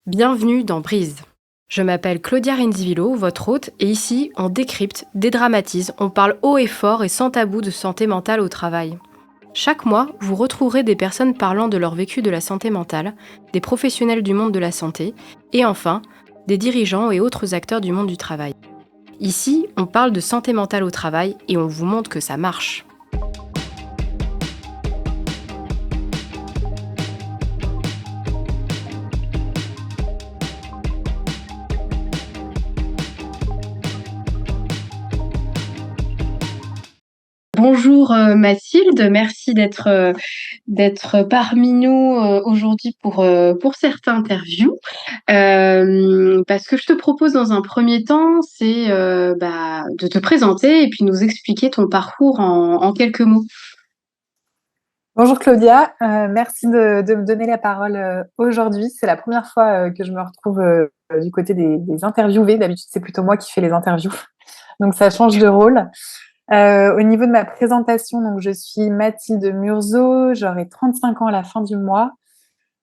Bienvenue dans Brise. Je m'appelle Claudia Rendivillo, votre hôte, et ici, on décrypte, dédramatise, on parle haut et fort et sans tabou de santé mentale au travail. Chaque mois, vous retrouverez des personnes parlant de leur vécu de la santé mentale, des professionnels du monde de la santé, et enfin, des dirigeants et autres acteurs du monde du travail. Ici, on parle de santé mentale au travail et on vous montre que ça marche. Bonjour Mathilde, merci d'être parmi nous aujourd'hui pour cette interview. Parce que je te propose dans un premier temps, c'est de te présenter et puis nous expliquer ton parcours en quelques mots. Bonjour Claudia, merci de me donner la parole aujourd'hui. C'est la première fois que je me retrouve du côté des interviewés. D'habitude, c'est plutôt moi qui fais les interviews, donc ça change de rôle. Au niveau de ma présentation, donc je suis Mathilde Murzo, j'aurai 35 ans à la fin du mois.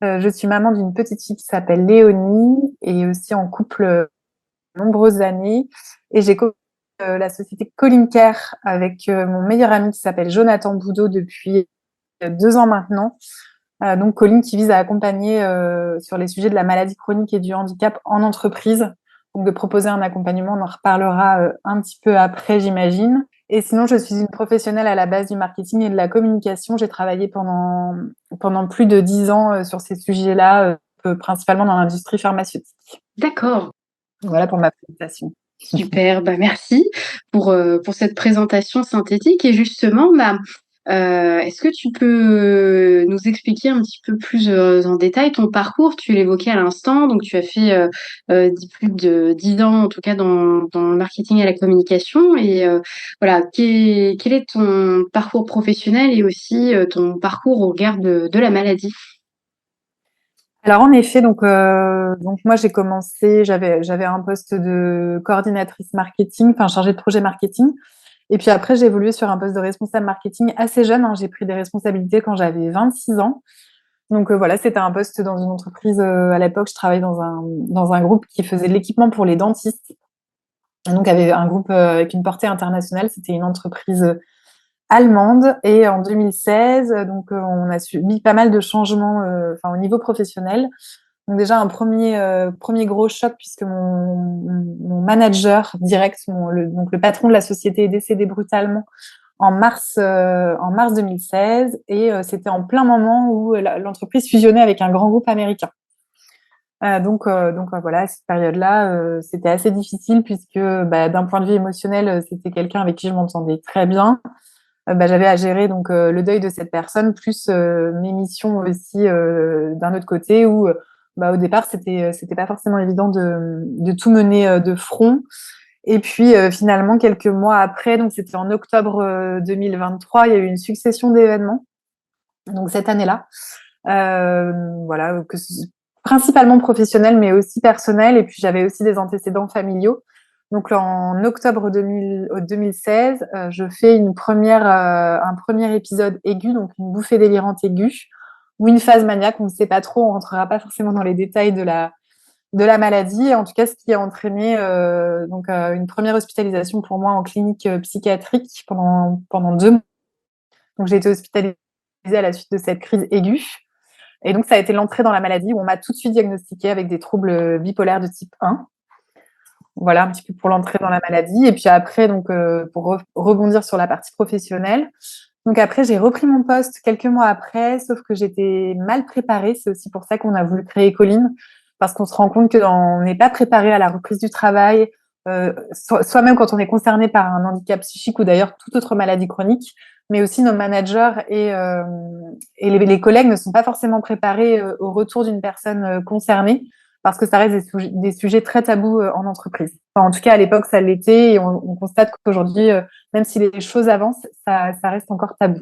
Je suis maman d'une petite fille qui s'appelle Léonie et aussi en couple de nombreuses années. Et j'ai la société Colin Care avec mon meilleur ami qui s'appelle Jonathan Boudot depuis 2 ans maintenant. Donc, Colline qui vise à accompagner sur les sujets de la maladie chronique et du handicap en entreprise. Donc, de proposer un accompagnement, on en reparlera un petit peu après, j'imagine. Et sinon, je suis une professionnelle à la base du marketing et de la communication. J'ai travaillé pendant plus de 10 ans sur ces sujets-là, principalement dans l'industrie pharmaceutique. D'accord, Voilà pour ma présentation. super, merci pour cette présentation synthétique. Et justement, est-ce que tu peux nous expliquer un petit peu plus en détail ton parcours? Tu l'évoquais à l'instant, donc tu as fait plus de 10 ans, en tout cas dans le marketing et la communication. Et voilà, quel est ton parcours professionnel et aussi ton parcours au regard de la maladie? Alors en effet, donc moi j'ai commencé, j'avais un poste de coordinatrice marketing, enfin chargée de projet marketing. Et puis après, j'ai évolué sur un poste de responsable marketing assez jeune, hein. J'ai pris des responsabilités quand j'avais 26 ans. Donc voilà, c'était un poste dans une entreprise. À l'époque, je travaillais dans un groupe qui faisait de l'équipement pour les dentistes. Et donc, avait un groupe avec une portée internationale. C'était une entreprise allemande. Et en 2016, on a subi pas mal de changements au niveau professionnel. Donc déjà, un premier gros choc puisque mon manager direct, donc le patron de la société est décédé brutalement en mars 2016 et c'était en plein moment où l'entreprise fusionnait avec un grand groupe américain. Voilà, à cette période-là, c'était assez difficile puisque d'un point de vue émotionnel, c'était quelqu'un avec qui je m'entendais très bien. J'avais à gérer le deuil de cette personne plus mes missions aussi d'un autre côté où au départ c'était pas forcément évident de tout mener de front. Et puis finalement, quelques mois après, donc c'était en octobre 2023, il y a eu une succession d'événements. Donc cette année-là, voilà, principalement professionnels, mais aussi personnels. Et puis j'avais aussi des antécédents familiaux. Donc en octobre 2016, je fais un premier épisode aigu, donc une bouffée délirante aiguë, ou une phase maniaque, on ne sait pas trop, on ne rentrera pas forcément dans les détails de la maladie, en tout cas ce qui a entraîné une première hospitalisation pour moi en clinique psychiatrique pendant 2 mois. Donc j'ai été hospitalisée à la suite de cette crise aiguë. Et donc ça a été l'entrée dans la maladie où on m'a tout de suite diagnostiquée avec des troubles bipolaires de type 1. Voilà un petit peu pour l'entrée dans la maladie. Et puis après, pour rebondir sur la partie professionnelle, donc après j'ai repris mon poste quelques mois après, sauf que j'étais mal préparée. C'est aussi pour ça qu'on a voulu créer Colline, parce qu'on se rend compte qu'on n'est pas préparé à la reprise du travail, soit même quand on est concerné par un handicap psychique ou d'ailleurs toute autre maladie chronique, mais aussi nos managers et les collègues ne sont pas forcément préparés au retour d'une personne concernée, parce que ça reste des sujets très tabous en entreprise. Enfin, en tout cas, à l'époque, ça l'était, et on constate qu'aujourd'hui, même si les choses avancent, ça reste encore tabou.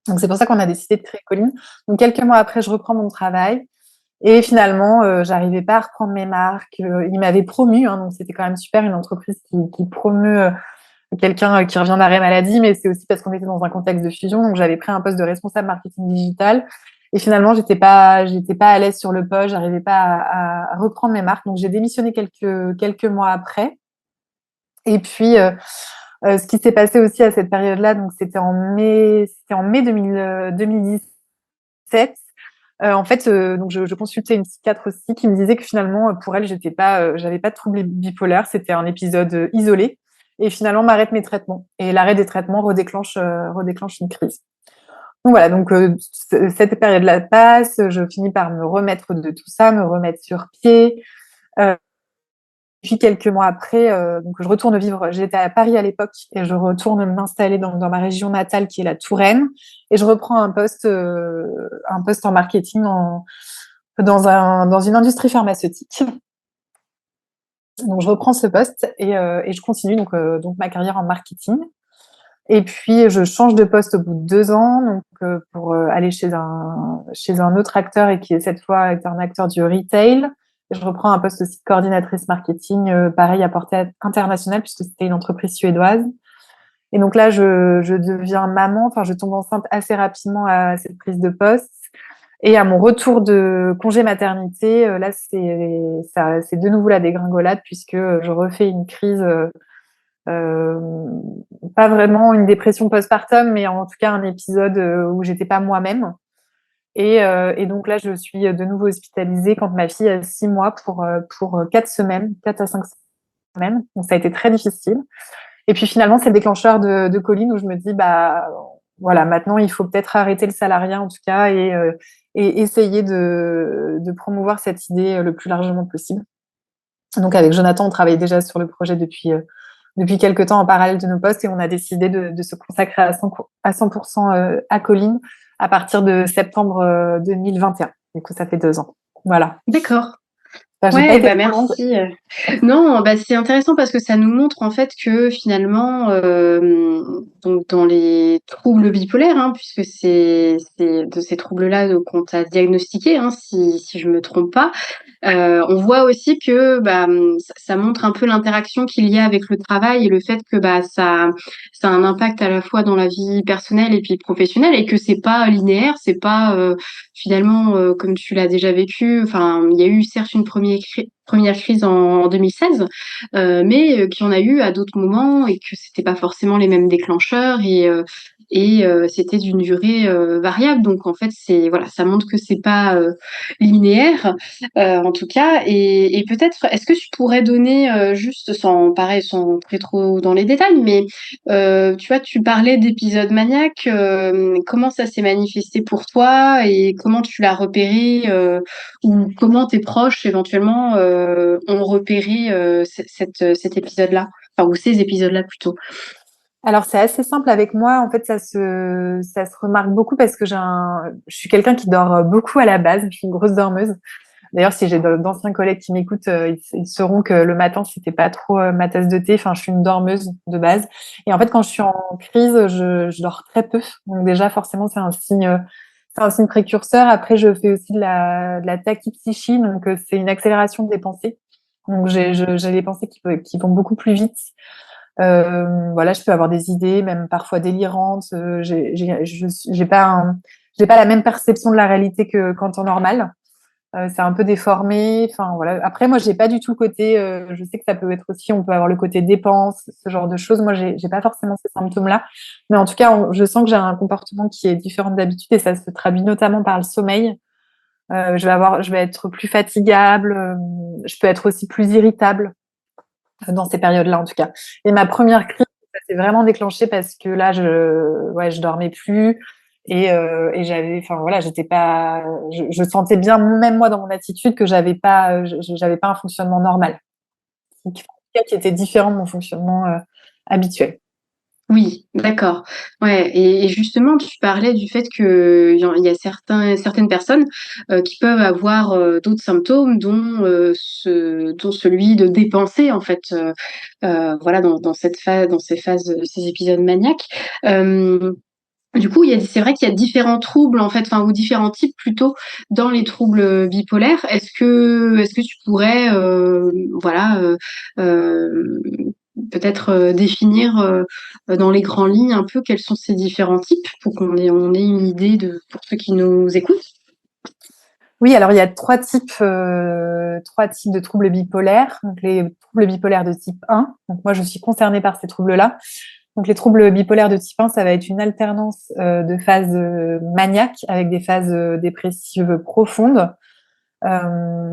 Donc, c'est pour ça qu'on a décidé de créer Colline. Donc, quelques mois après, je reprends mon travail. Et finalement, j'arrivais pas à reprendre mes marques. Ils m'avaient promu, hein, donc c'était quand même super, une entreprise qui promeut quelqu'un qui revient d'arrêt maladie, mais c'est aussi parce qu'on était dans un contexte de fusion. Donc, j'avais pris un poste de responsable marketing digital. Et finalement, j'étais pas à l'aise sur le poste, j'arrivais pas à reprendre mes marques. Donc, j'ai démissionné quelques mois après. Et puis, ce qui s'est passé aussi à cette période-là, donc c'était en mai 2017. En fait, donc je consultais une psychiatre aussi qui me disait que finalement, pour elle, j'avais pas de trouble bipolaire, c'était un épisode isolé. Et finalement, m'arrête mes traitements. Et l'arrêt des traitements redéclenche une crise. Donc voilà, donc cette période-là passe, je finis par me remettre de tout ça, me remettre sur pied. Euh, Puis quelques mois après, donc je retourne vivre. J'étais à Paris à l'époque et je retourne m'installer dans ma région natale qui est la Touraine et je reprends un poste en marketing dans une industrie pharmaceutique. Donc je reprends ce poste et je continue donc ma carrière en marketing. Et puis je change de poste au bout de 2 ans donc pour aller chez un autre acteur et qui est cette fois est un acteur du retail. Je reprends un poste aussi de coordinatrice marketing, pareil à portée internationale puisque c'était une entreprise suédoise. Et donc là, je deviens maman, enfin je tombe enceinte assez rapidement à cette prise de poste. Et à mon retour de congé maternité, là c'est de nouveau la dégringolade puisque je refais une crise, euh, pas vraiment une dépression postpartum, mais en tout cas un épisode où j'étais pas moi-même. Et donc là, je suis de nouveau hospitalisée quand ma fille a 6 mois pour 4 semaines, 4 à 5 semaines. Donc ça a été très difficile. Et puis finalement, c'est le déclencheur de Colline où je me dis, bah voilà, maintenant il faut peut-être arrêter le salariat en tout cas et essayer de promouvoir cette idée le plus largement possible. Donc avec Jonathan, on travaillait déjà sur le projet depuis quelques temps en parallèle de nos postes et on a décidé de se consacrer à 100% à Colline à partir de septembre 2021. Du coup, ça fait 2 ans. Voilà. D'accord. Enfin, j'ai pas Ouais, été bah trop longue. merci. Non, bah c'est intéressant parce que ça nous montre en fait que finalement, donc dans les troubles bipolaires, hein, puisque c'est de ces troubles-là qu'on t'a diagnostiqué, hein, si je me trompe pas, on voit aussi que bah, ça montre un peu l'interaction qu'il y a avec le travail et le fait que bah, ça a un impact à la fois dans la vie personnelle et puis professionnelle et que c'est pas linéaire, c'est pas finalement comme tu l'as déjà vécu. Enfin, il y a eu certes une première crise en 2016, mais qu'il y en a eu à d'autres moments et que c'était pas forcément les mêmes déclencheurs et c'était d'une durée variable. Donc en fait, c'est voilà, ça montre que c'est pas linéaire. En tout cas, et peut-être, est-ce que tu pourrais donner, juste sans, pareil, sans entrer trop dans les détails, mais tu vois, tu parlais d'épisode maniaque, comment ça s'est manifesté pour toi et comment tu l'as repéré, ou comment tes proches éventuellement ont repéré cet épisode-là, enfin, ou ces épisodes-là plutôt. Alors, c'est assez simple avec moi. En fait, ça se remarque beaucoup parce que je suis quelqu'un qui dort beaucoup à la base. Je suis une grosse dormeuse. D'ailleurs, si j'ai d'anciens collègues qui m'écoutent, ils sauront que le matin, c'était pas trop ma tasse de thé. Enfin, je suis une dormeuse de base. Et en fait, quand je suis en crise, je dors très peu. Donc déjà, forcément, c'est un signe précurseur. Après, je fais aussi de la tachypsychie. Donc, c'est une accélération des pensées. Donc, j'ai les pensées qui vont beaucoup plus vite. Voilà, je peux avoir des idées, même parfois délirantes. J'ai pas la même perception de la réalité que qu'en temps normal. C'est un peu déformé. Enfin voilà. Après, moi, j'ai pas du tout le côté. Je sais que ça peut être aussi. On peut avoir le côté dépense, ce genre de choses. Moi, j'ai pas forcément ces symptômes-là. Mais en tout cas, je sens que j'ai un comportement qui est différent d'habitude et ça se traduit notamment par le sommeil. Je vais être plus fatigable. Je peux être aussi plus irritable dans ces périodes-là, en tout cas. Et ma première crise, ça s'est vraiment déclenché parce que là, ouais, je dormais plus et j'avais, enfin voilà, j'étais pas, je sentais bien, même moi dans mon attitude, que j'avais pas un fonctionnement normal, en tout cas, qui était différent de mon fonctionnement habituel. Oui, d'accord. Ouais, et justement, tu parlais du fait que il y a certaines personnes qui peuvent avoir d'autres symptômes, dont celui de dépenser en fait, voilà, dans cette phase, dans ces phases, ces épisodes maniaques. Euh, du coup, c'est vrai qu'il y a différents troubles en fait, enfin ou différents types plutôt dans les troubles bipolaires. Est-ce que tu pourrais, voilà, euh, peut-être définir dans les grandes lignes un peu quels sont ces différents types pour on ait une idée de pour ceux qui nous écoutent. Oui, alors il y a trois types de troubles bipolaires. Donc, les troubles bipolaires de type 1. Donc, moi, je suis concernée par ces troubles-là. Donc, les troubles bipolaires de type 1, ça va être une alternance de phases maniaques avec des phases dépressives profondes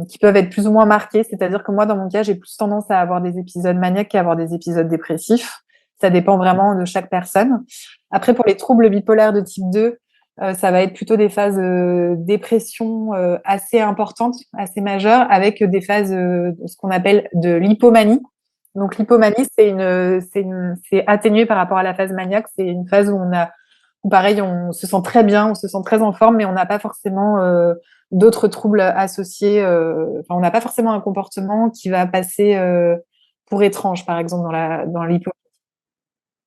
qui peuvent être plus ou moins marquées. C'est-à-dire que moi, dans mon cas, j'ai plus tendance à avoir des épisodes maniaques qu'à avoir des épisodes dépressifs. Ça dépend vraiment de chaque personne. Après, pour les troubles bipolaires de type 2, ça va être plutôt des phases dépression assez importantes, assez majeures, avec des phases ce qu'on appelle de l'hypomanie. Donc l'hypomanie, c'est atténué par rapport à la phase maniaque. C'est une phase où où pareil, on se sent très bien, on se sent très en forme, mais on n'a pas forcément d'autres troubles associés. Enfin, on n'a pas forcément un comportement qui va passer pour étrange, par exemple, dans l'hypomanie.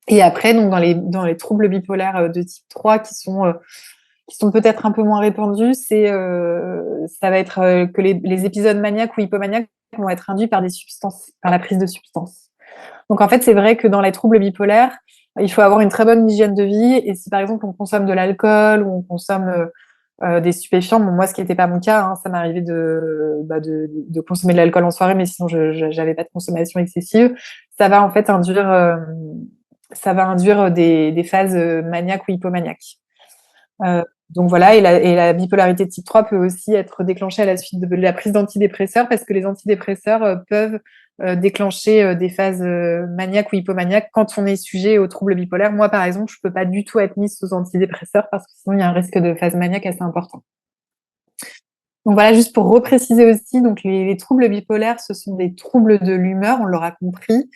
Et après, donc dans les troubles bipolaires de type 3 qui sont peut-être un peu moins répandus, ça va être que les épisodes maniaques ou hypomaniaques vont être induits par des substances, par la prise de substances. Donc en fait, c'est vrai que dans les troubles bipolaires, il faut avoir une très bonne hygiène de vie. Et si par exemple on consomme de l'alcool ou on consomme des stupéfiants, bon, moi ce qui n'était pas mon cas, hein, ça m'arrivait de consommer de l'alcool en soirée, mais sinon je n'avais pas de consommation excessive. Ça va en fait induire des phases maniaques ou hypomaniaques. Donc voilà, et la bipolarité de type 3 peut aussi être déclenchée à la suite de la prise d'antidépresseurs parce que les antidépresseurs peuvent déclencher des phases maniaques ou hypomaniaques quand on est sujet aux troubles bipolaires. Moi, par exemple, je peux pas du tout être mise sous antidépresseurs parce que sinon il y a un risque de phase maniaque assez important. Donc voilà, juste pour repréciser aussi, donc les troubles bipolaires, ce sont des troubles de l'humeur, on l'aura compris.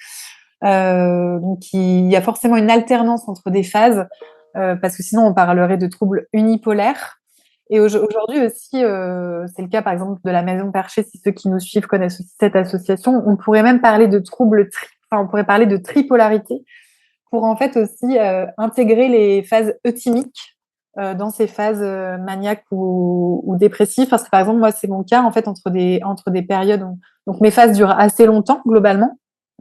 Donc il y a forcément une alternance entre des phases, parce que sinon on parlerait de troubles unipolaires. Et aujourd'hui aussi, c'est le cas par exemple de la Maison Perchée, si ceux qui nous suivent connaissent aussi cette association, on pourrait même parler de on pourrait parler de tripolarité pour en fait aussi intégrer les phases euthymiques dans ces phases maniaques ou dépressives. Parce que par exemple, moi, c'est mon cas en fait entre des périodes. Donc mes phases durent assez longtemps globalement,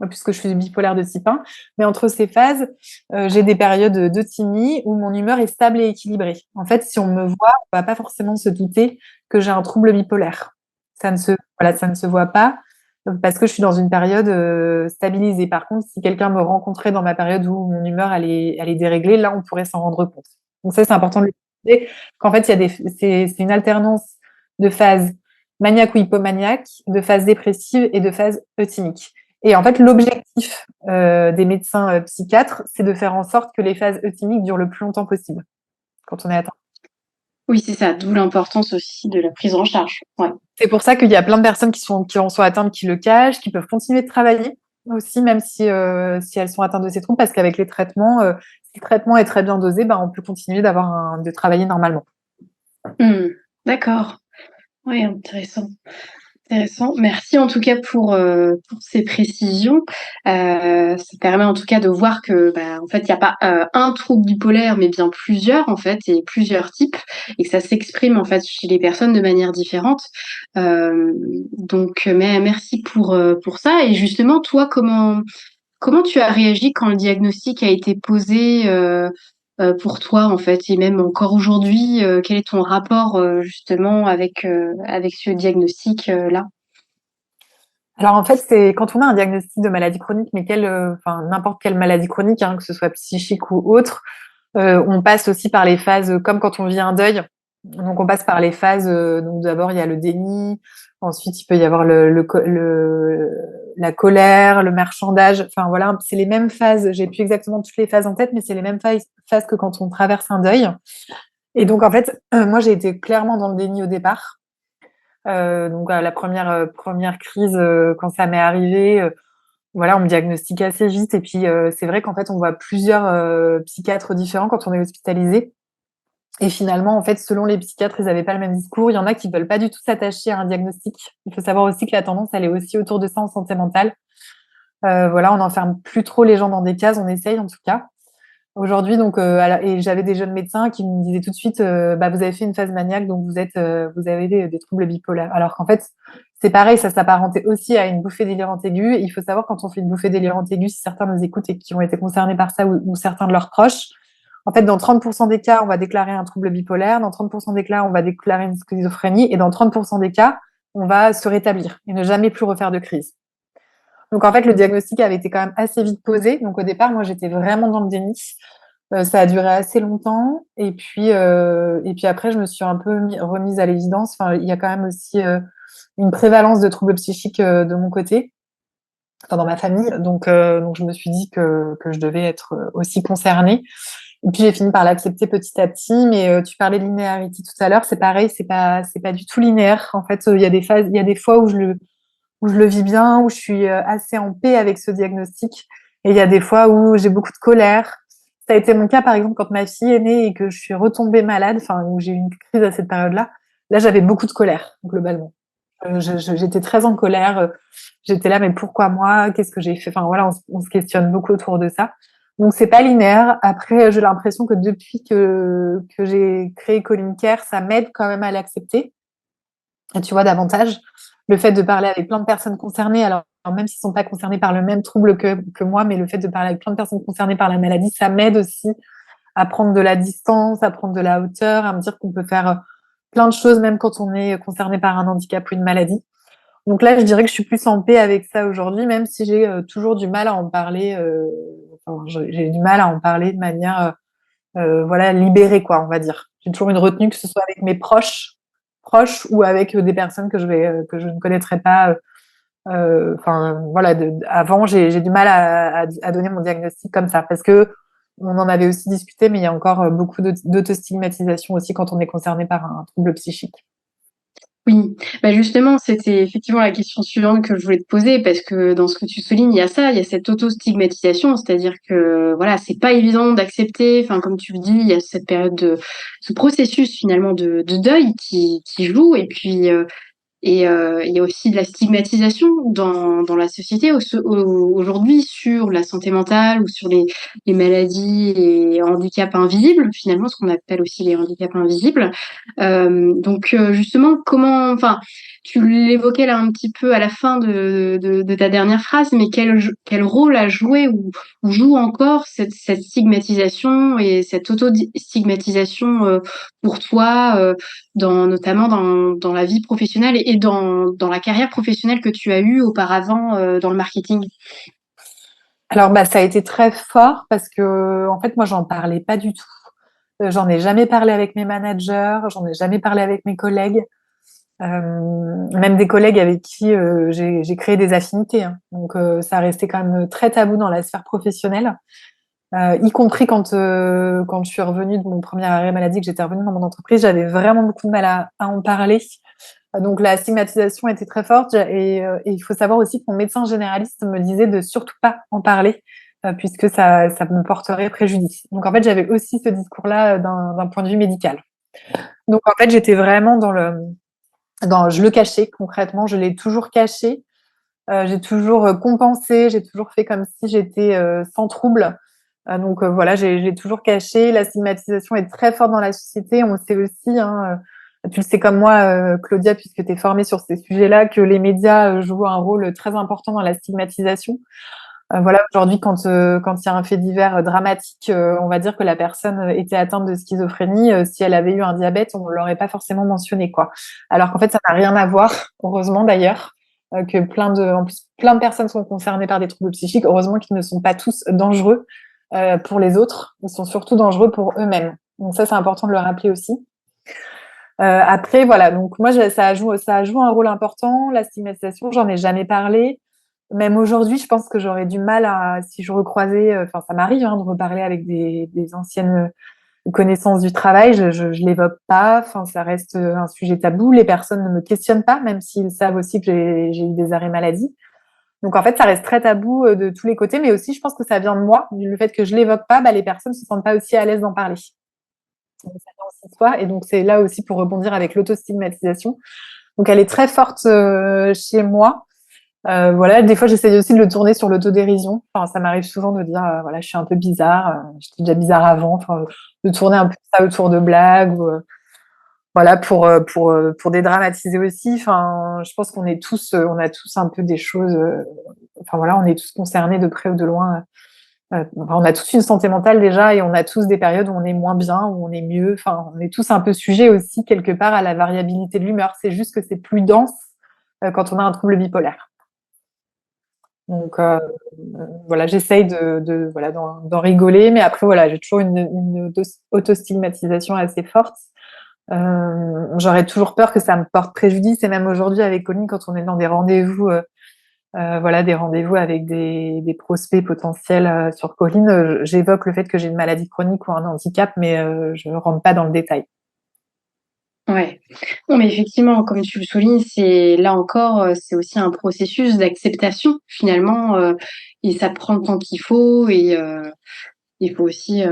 puisque je suis bipolaire de type 1. Mais entre ces phases, j'ai des périodes d'euthymie où mon humeur est stable et équilibrée. En fait, si on me voit, on va pas forcément se douter que j'ai un trouble bipolaire. Ça ne se voit pas parce que je suis dans une période stabilisée. Par contre, si quelqu'un me rencontrait dans ma période où mon humeur elle est déréglée, là, on pourrait s'en rendre compte. Donc ça, c'est important de le préciser, qu'en fait, c'est une alternance de phases maniaques ou hypomaniaques, de phases dépressives et de phases euthymiques. Et en fait, l'objectif des médecins psychiatres, c'est de faire en sorte que les phases euthymiques durent le plus longtemps possible quand on est atteint. Oui, c'est ça, d'où l'importance aussi de la prise en charge. Ouais. C'est pour ça qu'il y a plein de personnes qui en sont atteintes, qui le cachent, qui peuvent continuer de travailler aussi, même si elles sont atteintes de ces troubles, parce qu'avec les traitements, si le traitement est très bien dosé, ben, on peut continuer de travailler normalement. Mmh. D'accord. Oui, intéressant. Intéressant. Merci en tout cas pour ces précisions. Ça permet en tout cas de voir que, bah, en fait, il y a pas, un trouble bipolaire, mais bien plusieurs en fait et plusieurs types et que ça s'exprime en fait chez les personnes de manière différente. Hem, mais merci pour ça et justement toi, comment tu as réagi quand le diagnostic a été posé, pour toi, en fait? Et même encore aujourd'hui, quel est ton rapport, justement avec ce diagnostic, là? Alors en fait, c'est quand on a un diagnostic de maladie chronique, mais enfin n'importe quelle maladie chronique, hein, que ce soit psychique ou autre, on passe aussi par les phases comme quand on vit un deuil. Donc on passe par les phases. Donc d'abord il y a le déni, ensuite il peut y avoir la colère, le marchandage. Enfin voilà, c'est les mêmes phases. J'ai plus exactement toutes les phases en tête, mais c'est les mêmes phases que quand on traverse un deuil. Et donc en fait, moi j'ai été clairement dans le déni au départ. Donc à la première crise, quand ça m'est arrivé, voilà, on me diagnostique assez vite. Et puis c'est vrai qu'en fait, on voit plusieurs psychiatres différents quand on est hospitalisé. Et finalement, en fait, selon les psychiatres, ils n'avaient pas le même discours. Il y en a qui veulent pas du tout s'attacher à un diagnostic. Il faut savoir aussi que la tendance, elle est aussi autour de ça en santé mentale. Voilà, on n'enferme plus trop les gens dans des cases, on essaye en tout cas. Aujourd'hui, donc, et j'avais des jeunes médecins qui me disaient tout de suite, bah, vous avez fait une phase maniaque, donc vous avez des troubles bipolaires. Alors qu'en fait, c'est pareil, ça s'apparentait aussi à une bouffée délirante aiguë. Et il faut savoir quand on fait une bouffée délirante aiguë, si certains nous écoutent et qui ont été concernés par ça ou certains de leurs proches, En fait, dans 30% des cas, on va déclarer un trouble bipolaire, dans 30% des cas, on va déclarer une schizophrénie, et dans 30% des cas, on va se rétablir et ne jamais plus refaire de crise. Donc, en fait, le diagnostic avait été quand même assez vite posé. Donc, au départ, moi, j'étais vraiment dans le déni. Ça a duré assez longtemps. Et puis après, je me suis un peu remise à l'évidence. Enfin, il y a quand même aussi une prévalence de troubles psychiques de mon côté, enfin, dans ma famille. Donc je me suis dit que je devais être aussi concernée. Et puis, j'ai fini par l'accepter petit à petit. Mais tu parlais de linéarité tout à l'heure. C'est pareil, c'est pas du tout linéaire. En fait, il y a des phases, il y a des fois où je le vis bien, où je suis assez en paix avec ce diagnostic. Et il y a des fois où j'ai beaucoup de colère. Ça a été mon cas, par exemple, quand ma fille est née et que je suis retombée malade, enfin, où j'ai eu une crise à cette période-là. Là, j'avais beaucoup de colère, globalement. J'étais très en colère. J'étais là, mais pourquoi moi? Qu'est-ce que j'ai fait? Enfin, voilà, on se questionne beaucoup autour de ça. Donc, c'est pas linéaire. Après, j'ai l'impression que depuis que j'ai créé Colin Care, ça m'aide quand même à l'accepter. Et tu vois, davantage. Le fait de parler avec plein de personnes concernées, alors même s'ils ne sont pas concernés par le même trouble que moi, mais le fait de parler avec plein de personnes concernées par la maladie, ça m'aide aussi à prendre de la distance, à prendre de la hauteur, à me dire qu'on peut faire plein de choses même quand on est concerné par un handicap ou une maladie. Donc là, je dirais que je suis plus en paix avec ça aujourd'hui, même si j'ai toujours du mal à en parler. Enfin, j'ai du mal à en parler de manière voilà, libérée, quoi, on va dire. J'ai toujours une retenue, que ce soit avec mes proches ou avec des personnes que je ne connaîtrais pas. Enfin, voilà, avant, j'ai du mal à donner mon diagnostic comme ça parce que on en avait aussi discuté, mais il y a encore beaucoup d'autostigmatisation aussi quand on est concerné par un trouble psychique. Oui, bah, justement, c'était effectivement la question suivante que je voulais te poser parce que dans ce que tu soulignes, il y a ça, il y a cette auto-stigmatisation, c'est-à-dire que voilà, c'est pas évident d'accepter, enfin comme tu le dis, il y a cette période de ce processus finalement de deuil qui joue et puis il y a aussi de la stigmatisation dans la société aujourd'hui sur la santé mentale ou sur les maladies et handicaps invisibles, finalement, ce qu'on appelle aussi les handicaps invisibles. Justement, enfin, tu l'évoquais là un petit peu à la fin de ta dernière phrase, mais quel rôle a joué ou joue encore cette stigmatisation et cette auto-stigmatisation pour toi notamment dans la vie professionnelle et dans la carrière professionnelle que tu as eue auparavant dans le marketing? Alors, bah, ça a été très fort parce que, en fait, moi, j'en parlais pas du tout. J'en ai jamais parlé avec mes managers, j'en ai jamais parlé avec mes collègues, même des collègues avec qui j'ai créé des affinités, hein. Donc, ça restait quand même très tabou dans la sphère professionnelle. Y compris quand je suis revenue de mon premier arrêt maladie, que j'étais revenue dans mon entreprise, j'avais vraiment beaucoup de mal à en parler. Donc la stigmatisation était très forte et il faut savoir aussi que mon médecin généraliste me disait de surtout pas en parler puisque ça me porterait préjudice. Donc en fait, j'avais aussi ce discours-là d'un point de vue médical. Donc en fait, j'étais vraiment je le cachais concrètement, je l'ai toujours caché. J'ai toujours compensé, j'ai toujours fait comme si j'étais sans trouble. Donc voilà, j'ai toujours caché. La stigmatisation est très forte dans la société. On le sait aussi, hein, tu le sais comme moi, Claudia, puisque tu es formée sur ces sujets-là, que les médias jouent un rôle très important dans la stigmatisation. Voilà, aujourd'hui, quand il y a un fait divers dramatique, on va dire que la personne était atteinte de schizophrénie. Si elle avait eu un diabète, on ne l'aurait pas forcément mentionné, quoi. Alors qu'en fait, ça n'a rien à voir, heureusement d'ailleurs, que en plus, plein de personnes sont concernées par des troubles psychiques. Heureusement qu'ils ne sont pas tous dangereux pour les autres. Ils sont surtout dangereux pour eux-mêmes. Donc ça, c'est important de le rappeler aussi. Après, voilà. Donc moi, ça a joué un rôle important. La stigmatisation, j'en ai jamais parlé. Même aujourd'hui, je pense que j'aurais du mal si je recroisais, enfin, ça m'arrive hein, de reparler avec des anciennes connaissances du travail, je l'évoque pas, enfin, ça reste un sujet tabou. Les personnes ne me questionnent pas, même s'ils savent aussi que j'ai eu des arrêts maladie. Donc, en fait, ça reste très tabou de tous les côtés, mais aussi, je pense que ça vient de moi. Le fait que je l'évoque pas, bah, les personnes se sentent pas aussi à l'aise d'en parler. Donc, ça vient aussi de soi. Et donc, c'est là aussi pour rebondir avec l'autostigmatisation. Donc, elle est très forte chez moi. Voilà, des fois, j'essaye aussi de le tourner sur l'autodérision. Enfin, ça m'arrive souvent de dire, voilà, je suis un peu bizarre, j'étais déjà bizarre avant, enfin, de tourner un peu ça autour de blagues, ou, voilà, pour dédramatiser aussi. Enfin, je pense on a tous un peu des choses, enfin voilà, on est tous concernés de près ou de loin Enfin, on a tous une santé mentale déjà et on a tous des périodes où on est moins bien, où on est mieux. Enfin, on est tous un peu sujets aussi quelque part à la variabilité de l'humeur. C'est juste que c'est plus dense quand on a un trouble bipolaire. Donc voilà, j'essaye voilà, d'en rigoler, mais après voilà, j'ai toujours une autostigmatisation assez forte. J'aurais toujours peur que ça me porte préjudice, et même aujourd'hui avec Colline, quand on est dans des rendez-vous, voilà, des rendez-vous avec des prospects potentiels sur Colline, j'évoque le fait que j'ai une maladie chronique ou un handicap, mais je ne rentre pas dans le détail. Ouais. Non, mais effectivement, comme tu le soulignes, c'est là encore, c'est aussi un processus d'acceptation finalement, et ça prend le temps qu'il faut et il faut aussi,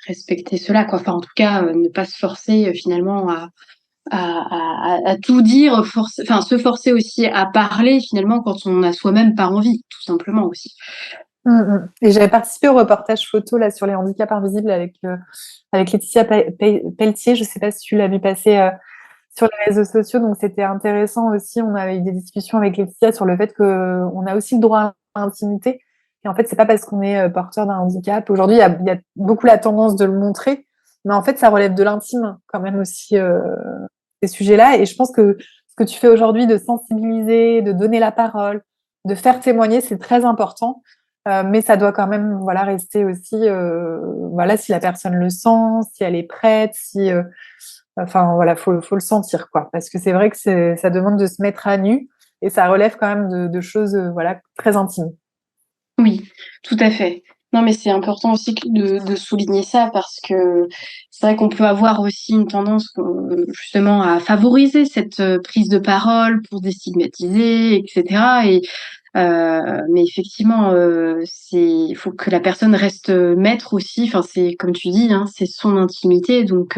respecter cela, quoi. Enfin, en tout cas, ne pas se forcer, finalement à tout dire, enfin, se forcer aussi à parler finalement quand on n'a soi-même pas envie, tout simplement aussi. Et j'avais participé au reportage photo là sur les handicaps invisibles avec Laetitia Pelletier. Je ne sais pas si tu l'as vu passer sur les réseaux sociaux, donc c'était intéressant aussi. On avait eu des discussions avec Laetitia sur le fait qu'on a aussi le droit à l'intimité. Et en fait, c'est pas parce qu'on est porteur d'un handicap. Aujourd'hui, il y a beaucoup la tendance de le montrer, mais en fait, ça relève de l'intime quand même aussi, ces sujets-là. Et je pense que ce que tu fais aujourd'hui de sensibiliser, de donner la parole, de faire témoigner, c'est très important. Mais ça doit quand même, voilà, rester aussi, voilà, si la personne le sent, si elle est prête, si, enfin, voilà, faut le sentir, quoi. Parce que c'est vrai que ça demande de se mettre à nu et ça relève quand même de choses, voilà, très intimes. Oui, tout à fait. Non, mais c'est important aussi de souligner ça parce que c'est vrai qu'on peut avoir aussi une tendance, justement à favoriser cette, prise de parole pour déstigmatiser et cetera mais effectivement, il faut que la personne reste, maître aussi. Enfin, c'est comme tu dis, hein, c'est son intimité donc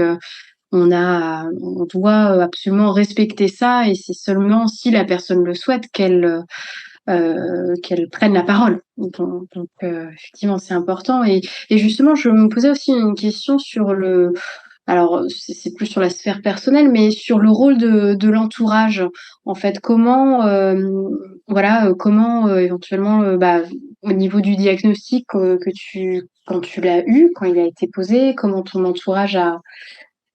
on doit, absolument respecter ça et c'est seulement si la personne le souhaite qu'elle prenne la parole. Effectivement, c'est important et justement, je me posais aussi une question sur le alors, c'est plus sur la sphère personnelle, mais sur le rôle de l'entourage. En fait, comment, voilà, comment, éventuellement, bah, au niveau du diagnostic, que tu quand tu l'as eu, quand il a été posé, comment ton entourage a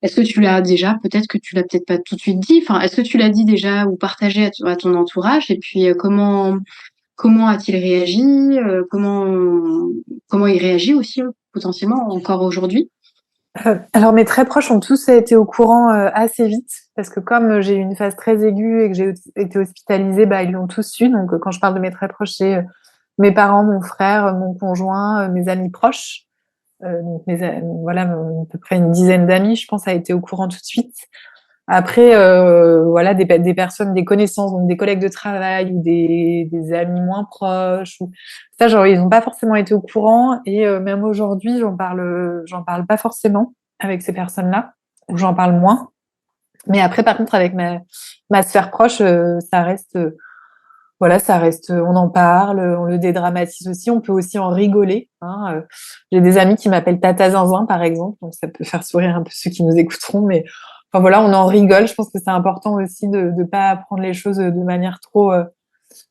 est-ce que tu l'as déjà peut-être que tu l'as peut-être pas tout de suite dit, enfin, est-ce que tu l'as dit déjà ou partagé à ton entourage? Et puis, comment a-t-il réagi? Comment il réagit aussi, potentiellement encore aujourd'hui? Alors mes très proches ont tous été au courant assez vite parce que comme j'ai eu une phase très aiguë et que j'ai été hospitalisée, bah, ils l'ont tous su. Donc quand je parle de mes très proches, c'est mes parents, mon frère, mon conjoint, mes amis proches. Donc voilà, à peu près une dizaine d'amis, je pense, a été au courant tout de suite. Après, voilà, des personnes, des connaissances, donc des collègues de travail ou des amis moins proches. Ça, genre, ils n'ont pas forcément été au courant. Et même aujourd'hui, j'en parle pas forcément avec ces personnes-là, ou j'en parle moins. Mais après, par contre, avec ma sphère proche, ça reste, voilà, ça reste, on en parle, on le dédramatise aussi. On peut aussi en rigoler, hein. J'ai des amis qui m'appellent Tata Zinzin, par exemple, donc ça peut faire sourire un peu ceux qui nous écouteront, mais enfin voilà, on en rigole. Je pense que c'est important aussi de ne pas prendre les choses de manière trop,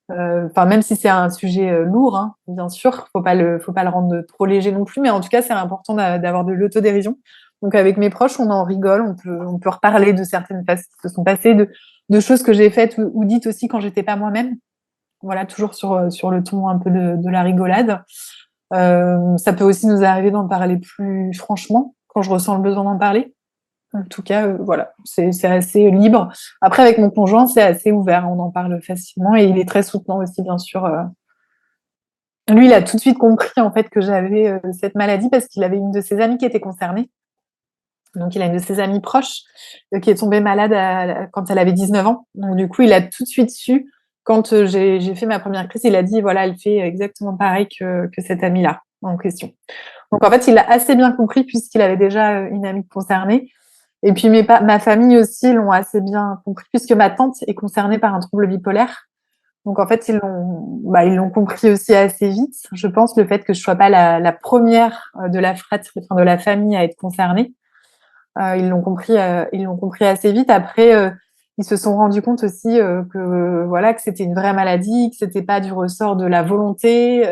enfin même si c'est un sujet lourd, hein, bien sûr, faut pas le rendre trop léger non plus, mais en tout cas, c'est important d'avoir de l'autodérision. Donc avec mes proches, on en rigole, on peut reparler de certaines choses qui se sont passées, de choses que j'ai faites ou dites aussi quand j'étais pas moi-même. Voilà, toujours sur le ton un peu de la rigolade. Ça peut aussi nous arriver d'en parler plus franchement quand je ressens le besoin d'en parler. En tout cas, voilà, c'est assez libre. Après, avec mon conjoint, c'est assez ouvert. On en parle facilement et il est très soutenant aussi, bien sûr. Lui, il a tout de suite compris en fait que j'avais cette maladie parce qu'il avait une de ses amies qui était concernée. Donc, il a une de ses amies proches qui est tombée malade quand elle avait 19 ans. Donc, du coup, il a tout de suite su, quand j'ai fait ma première crise, il a dit, voilà, elle fait exactement pareil que cette amie-là en question. Donc, en fait, il l'a assez bien compris puisqu'il avait déjà une amie concernée. Et puis, ma famille aussi l'ont assez bien compris puisque ma tante est concernée par un trouble bipolaire. Donc, en fait, ils l'ont compris aussi assez vite. Je pense le fait que je sois pas la première de la fratrie, enfin, de la famille à être concernée. Ils l'ont compris assez vite. Après, ils se sont rendus compte aussi que voilà que c'était une vraie maladie, que c'était pas du ressort de la volonté,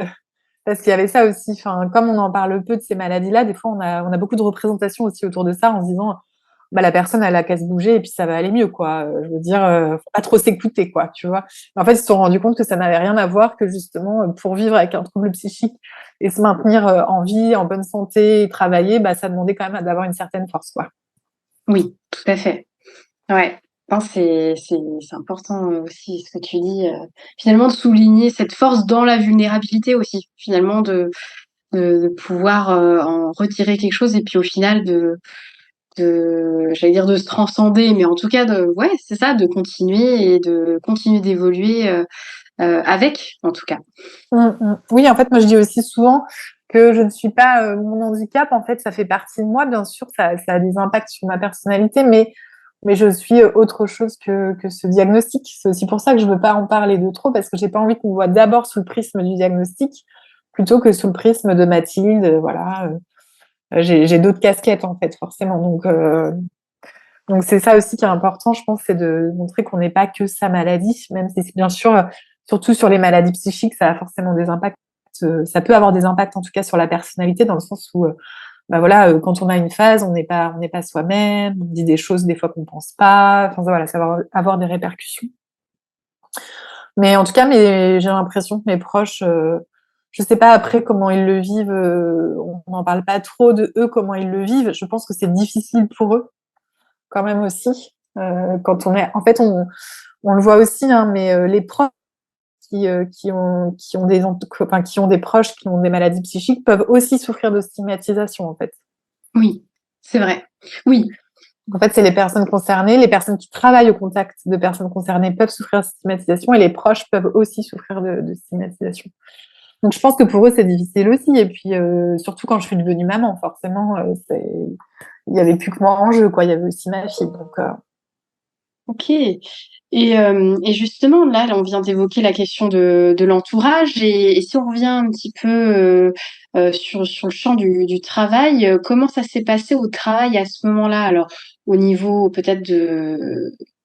Parce qu'il y avait ça aussi. Enfin, comme on en parle peu de ces maladies-là, des fois, on a beaucoup de représentations aussi autour de ça en se disant, bah, la personne, elle a qu'à se bouger et puis ça va aller mieux, quoi. Je veux dire, faut pas trop s'écouter, quoi, tu vois. En fait, ils se sont rendus compte que ça n'avait rien à voir, que justement, pour vivre avec un trouble psychique et se maintenir en vie, en bonne santé, et travailler, bah, ça demandait quand même d'avoir une certaine force, quoi. Oui, tout à fait. Ouais. Non, c'est important, aussi ce que tu dis, finalement de souligner cette force dans la vulnérabilité aussi, finalement de pouvoir, en retirer quelque chose et puis au final j'allais dire de se transcender, mais en tout cas de ouais, c'est ça, de continuer et de continuer d'évoluer, avec, en tout cas. Oui, en fait, moi, je dis aussi souvent que je ne suis pas mon handicap. En fait, ça fait partie de moi. Bien sûr, ça a des impacts sur ma personnalité, mais je suis autre chose que ce diagnostic. C'est aussi pour ça que je veux pas en parler de trop, parce que j'ai pas envie qu'on me voit d'abord sous le prisme du diagnostic plutôt que sous le prisme de Mathilde. Voilà, j'ai d'autres casquettes, en fait, forcément. Donc c'est ça aussi qui est important, je pense, c'est de montrer qu'on n'est pas que sa maladie, même si bien sûr, surtout sur les maladies psychiques, ça a forcément des impacts. Ça peut avoir des impacts, en tout cas, sur la personnalité, dans le sens où, bah voilà, quand on a une phase, on n'est pas soi-même, on dit des choses des fois qu'on pense pas. Enfin voilà, ça va avoir des répercussions. Mais en tout cas, j'ai l'impression que mes proches, je sais pas après comment ils le vivent. On n'en parle pas trop de eux, comment ils le vivent. Je pense que c'est difficile pour eux quand même aussi. Quand on est, en fait, on le voit aussi, hein, mais les proches qui ont des proches qui ont des maladies psychiques peuvent aussi souffrir de stigmatisation, en fait. Oui, c'est vrai. Oui, En fait, c'est les personnes concernées, les personnes qui travaillent au contact de personnes concernées peuvent souffrir de stigmatisation et les proches peuvent aussi souffrir de stigmatisation. Donc, je pense que pour eux, c'est difficile aussi. Et puis, surtout quand je suis devenue maman, forcément, il y avait plus que moi en jeu, quoi. Il y avait aussi ma fille. Donc, OK et justement là on vient d'évoquer la question de l'entourage et si on revient un petit peu, sur le champ du travail, comment ça s'est passé au travail à ce moment-là? Alors au niveau peut-être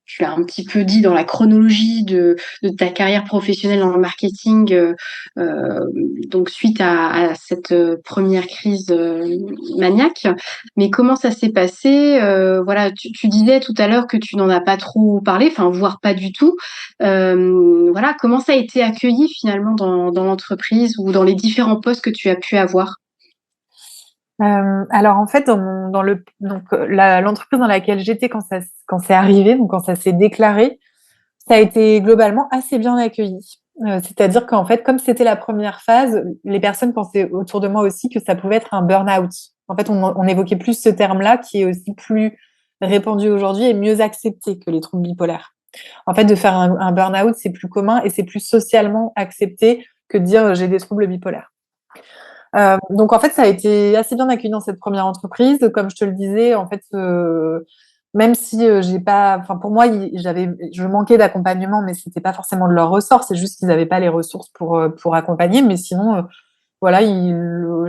tu l'as un petit peu dit dans la chronologie de ta carrière professionnelle dans le marketing, donc suite à cette, 1re crise, maniaque. Mais comment ça s'est passé? Voilà, tu disais tout à l'heure que tu n'en as pas trop parlé, enfin, voire pas du tout. Voilà, comment ça a été accueilli finalement dans l'entreprise ou dans les différents postes que tu as pu avoir? alors en fait, l'entreprise dans laquelle j'étais quand c'est arrivé, donc quand ça s'est déclaré, ça a été globalement assez bien accueilli. C'est-à-dire qu'en fait, comme c'était la première phase, les personnes pensaient autour de moi aussi que ça pouvait être un burn-out. En fait, on évoquait plus ce terme-là qui est aussi plus répandu aujourd'hui et mieux accepté que les troubles bipolaires. En fait, de faire un burn-out, c'est plus commun et c'est plus socialement accepté que de dire j'ai des troubles bipolaires. Donc en fait, ça a été assez bien accueilli dans cette première entreprise. Comme je te le disais, en fait, même si j'ai pas, enfin pour moi, je manquais d'accompagnement, mais c'était pas forcément de leur ressort. C'est juste qu'ils n'avaient pas les ressources pour accompagner. Mais sinon, voilà,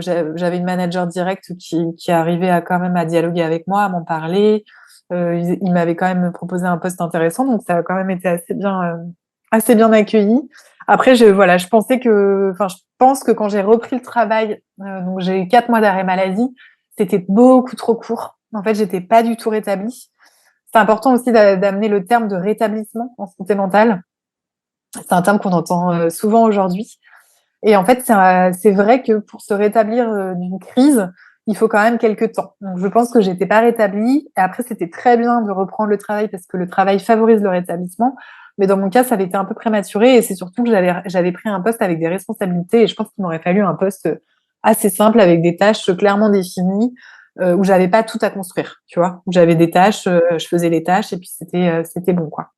j'avais une manager directe qui arrivait à quand même à dialoguer avec moi, à m'en parler. Il m'avait quand même proposé un poste intéressant, donc ça a quand même été assez bien accueilli. Après, voilà, je pense que quand j'ai repris le travail, donc j'ai eu 4 mois d'arrêt maladie, c'était beaucoup trop court. En fait, j'étais pas du tout rétablie. C'est important aussi d'amener le terme de rétablissement en santé mentale. C'est un terme qu'on entend souvent aujourd'hui. Et en fait, c'est vrai que pour se rétablir d'une crise, il faut quand même quelques temps. Donc, je pense que j'étais pas rétablie. Et après, c'était très bien de reprendre le travail parce que le travail favorise le rétablissement. Mais dans mon cas, ça avait été un peu prématuré et c'est surtout que j'avais pris un poste avec des responsabilités et je pense qu'il m'aurait fallu un poste assez simple avec des tâches clairement définies où j'avais pas tout à construire, tu vois. Où j'avais des tâches, je faisais les tâches et puis c'était bon, quoi.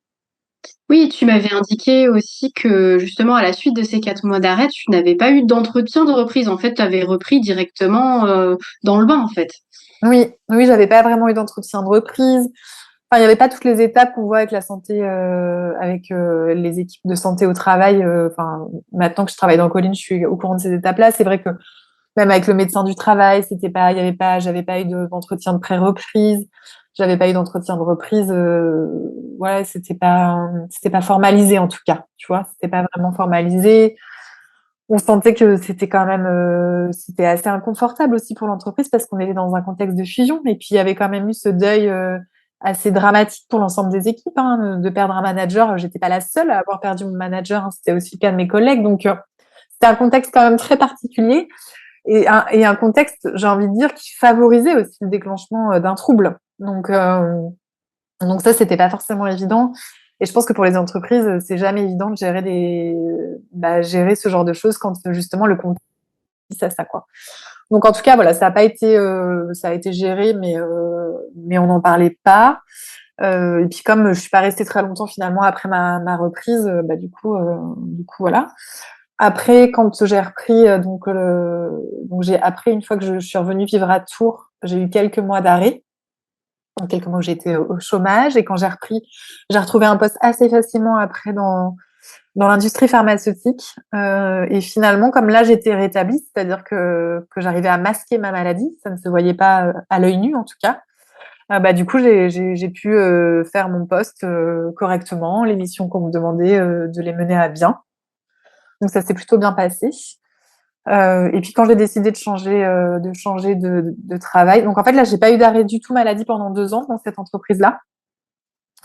Oui, tu m'avais indiqué aussi que justement à la suite de ces 4 mois d'arrêt, tu n'avais pas eu d'entretien de reprise. En fait, tu avais repris directement, dans le bain, en fait? Oui, oui, j'avais pas vraiment eu d'entretien de reprise. Enfin, il n'y avait pas toutes les étapes qu'on voit avec la santé, avec les équipes de santé au travail. Enfin, maintenant que je travaille dans Colline, je suis au courant de ces étapes-là. C'est vrai que même avec le médecin du travail, j'avais pas eu d'entretien de pré-reprise, j'avais pas eu d'entretien de reprise. Ouais, c'était pas formalisé en tout cas. Tu vois, c'était pas vraiment formalisé. on sentait que c'était quand même, c'était assez inconfortable aussi pour l'entreprise parce qu'on était dans un contexte de fusion. Et puis, il y avait quand même eu ce deuil assez dramatique pour l'ensemble des équipes, hein, de perdre un manager. J'étais pas la seule à avoir perdu mon manager, hein, c'était aussi le cas de mes collègues. Donc, c'était un contexte quand même très particulier et un contexte, j'ai envie de dire, qui favorisait aussi le déclenchement d'un trouble. Donc ça, c'était pas forcément évident. Et je pense que pour les entreprises, c'est jamais évident de gérer gérer ce genre de choses quand justement le contexte à ça, quoi. Donc en tout cas, voilà, ça a pas été, ça a été géré, mais on n'en parlait pas. Et puis comme je suis pas restée très longtemps finalement après ma reprise, du coup voilà. Après, quand j'ai repris, donc j'ai après une fois que je suis revenue vivre à Tours, j'ai eu quelques mois d'arrêt. Donc quelques mois où j'étais au chômage et quand j'ai repris, j'ai retrouvé un poste assez facilement après dans l'industrie pharmaceutique. Et finalement, comme là j'étais rétablie, c'est-à-dire que j'arrivais à masquer ma maladie, ça ne se voyait pas à l'œil nu en tout cas. Du coup, j'ai pu faire mon poste correctement, les missions qu'on me demandait de les mener à bien. Donc ça s'est plutôt bien passé. Et puis quand j'ai décidé de changer de travail, donc en fait là j'ai pas eu d'arrêt du tout maladie pendant 2 ans dans cette entreprise-là.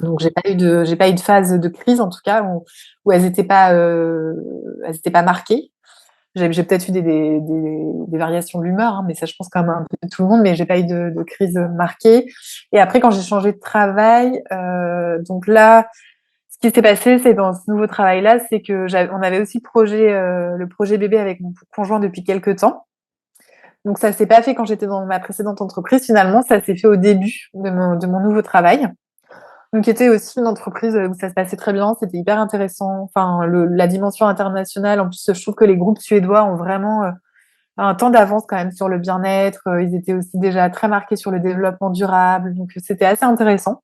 Donc j'ai pas eu de phase de crise en tout cas où elles étaient pas marquées. J'ai peut-être eu des variations de l'humeur, hein, mais ça je pense quand même un peu tout le monde, mais j'ai pas eu de crise marquée. Et après quand j'ai changé de travail, donc là ce qui s'est passé, c'est dans ce nouveau travail-là, c'est que on avait aussi le projet bébé avec mon conjoint depuis quelques temps. Donc ça s'est pas fait quand j'étais dans ma précédente entreprise. Finalement, ça s'est fait au début de mon nouveau travail. Donc qui était aussi une entreprise où ça se passait très bien. C'était hyper intéressant. Enfin, la dimension internationale. En plus, je trouve que les groupes suédois ont vraiment un temps d'avance quand même sur le bien-être. Ils étaient aussi déjà très marqués sur le développement durable. Donc c'était assez intéressant.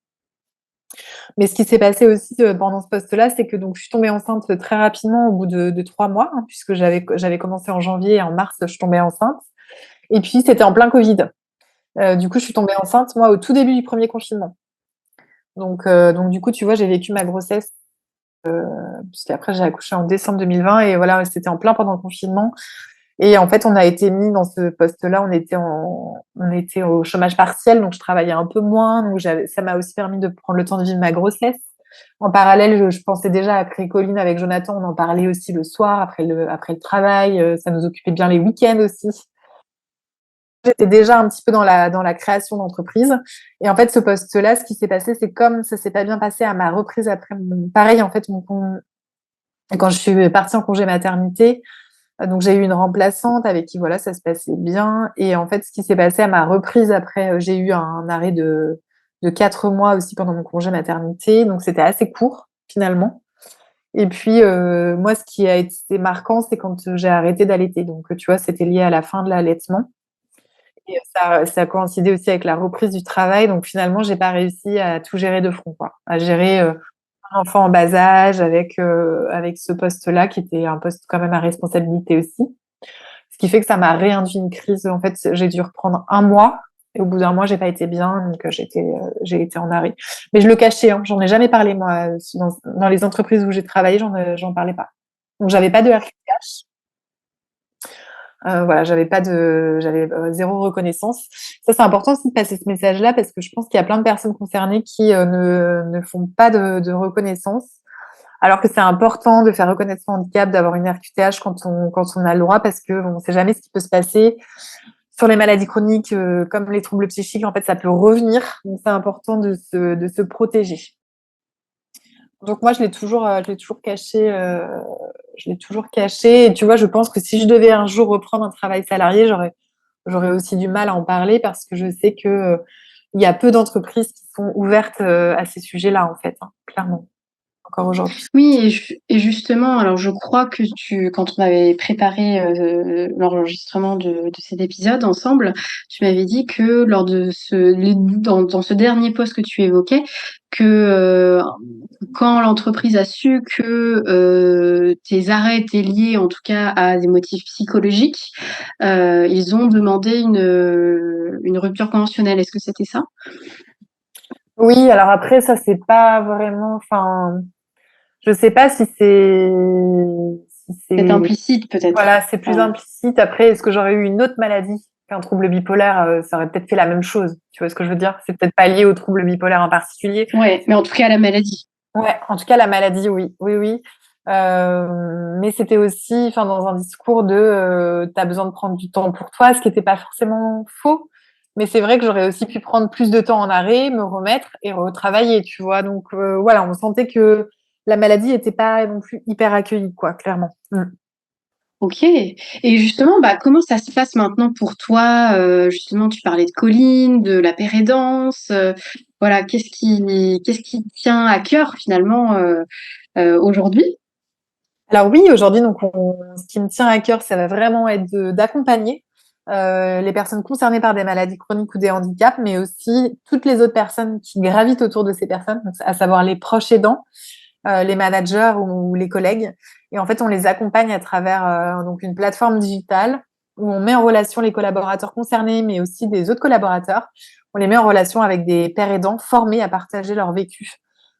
Mais ce qui s'est passé aussi pendant ce poste-là, c'est que donc je suis tombée enceinte très rapidement au bout de 3 mois, hein, puisque j'avais commencé en janvier et en mars, je tombais enceinte. Et puis c'était en plein Covid. Du coup, je suis tombée enceinte moi au tout début du premier confinement. Donc du coup, tu vois, j'ai vécu ma grossesse puisqu'après j'ai accouché en décembre 2020 et voilà, c'était en plein pendant le confinement. Et en fait, on a été mis dans ce poste-là, on était au chômage partiel, donc je travaillais un peu moins, donc ça m'a aussi permis de prendre le temps de vivre ma grossesse. En parallèle, je pensais déjà à créer Colline avec Jonathan, on en parlait aussi le soir après le travail, ça nous occupait bien les week-ends aussi. J'étais déjà un petit peu dans la création d'entreprise. Et en fait, ce poste-là, ce qui s'est passé, c'est comme ça s'est pas bien passé à ma reprise après pareil, en fait, quand je suis partie en congé maternité, donc j'ai eu une remplaçante avec qui voilà ça se passait bien et en fait ce qui s'est passé à ma reprise après j'ai eu un arrêt de 4 mois aussi pendant mon congé maternité donc c'était assez court finalement et puis moi ce qui a été marquant c'est quand j'ai arrêté d'allaiter donc tu vois c'était lié à la fin de l'allaitement et ça a coïncidé aussi avec la reprise du travail donc finalement j'ai pas réussi à tout gérer de front quoi à gérer un enfant en bas âge avec ce poste-là qui était un poste quand même à responsabilité aussi. Ce qui fait que ça m'a réinduit une crise. En fait, j'ai dû reprendre un mois. Et au bout d'un mois, j'ai pas été bien, donc j'ai été en arrêt. Mais je le cachais, hein. J'en ai jamais parlé, moi. Dans les entreprises où j'ai travaillé, j'en parlais pas. Donc, j'avais pas de RQTH. Voilà, j'avais zéro reconnaissance. Ça, c'est important aussi de passer ce message-là parce que je pense qu'il y a plein de personnes concernées qui ne font pas de reconnaissance. Alors que c'est important de faire reconnaître son handicap, d'avoir une RQTH quand on a le droit, parce que on ne sait jamais ce qui peut se passer. Sur les maladies chroniques, comme les troubles psychiques, en fait, ça peut revenir. Donc, c'est important de se protéger. Donc, moi, je l'ai toujours caché. Je l'ai toujours caché. Et tu vois, je pense que si je devais un jour reprendre un travail salarié, j'aurais aussi du mal à en parler parce que je sais que il y a peu d'entreprises qui sont ouvertes à ces sujets-là, en fait, hein, clairement, encore aujourd'hui. Oui et justement, alors je crois que quand on avait préparé, l'enregistrement de cet épisode ensemble, tu m'avais dit que lors de dans ce dernier post que tu évoquais, que, quand l'entreprise a su que, tes arrêts étaient liés, en tout cas, à des motifs psychologiques, ils ont demandé une rupture conventionnelle. Est-ce que c'était ça? Oui, alors après, ça, c'est pas vraiment, enfin, je sais pas si si C'est c'est implicite peut-être. voilà, c'est plus Enfin, implicite. Après, est-ce que j'aurais eu une autre maladie qu'un trouble bipolaire, ça aurait peut-être fait la même chose. Tu vois ce que je veux dire? C'est peut-être pas lié au trouble bipolaire en particulier. ouais, mais en tout cas la maladie. Ouais, en tout cas, la maladie, oui, oui, oui. Mais c'était aussi, enfin, dans un discours de, t'as besoin de prendre du temps pour toi, ce qui n'était pas forcément faux. Mais c'est vrai que j'aurais aussi pu prendre plus de temps en arrêt, me remettre et retravailler, tu vois. Donc voilà, on sentait que la maladie n'était pas non plus hyper accueillie, quoi, clairement. Mm. OK, et justement, bah, comment ça se passe maintenant pour toi? Justement, tu parlais de Colline, de la pérédance, voilà, qu'est-ce qui te tient à cœur finalement, aujourd'hui? Alors oui, aujourd'hui, donc, ce qui me tient à cœur, ça va vraiment être d'accompagner les personnes concernées par des maladies chroniques ou des handicaps, mais aussi toutes les autres personnes qui gravitent autour de ces personnes, donc, à savoir les proches aidants, les managers ou les collègues. Et en fait, on les accompagne à travers donc une plateforme digitale où on met en relation les collaborateurs concernés, mais aussi des autres collaborateurs. On les met en relation avec des pères aidants formés à partager leur vécu.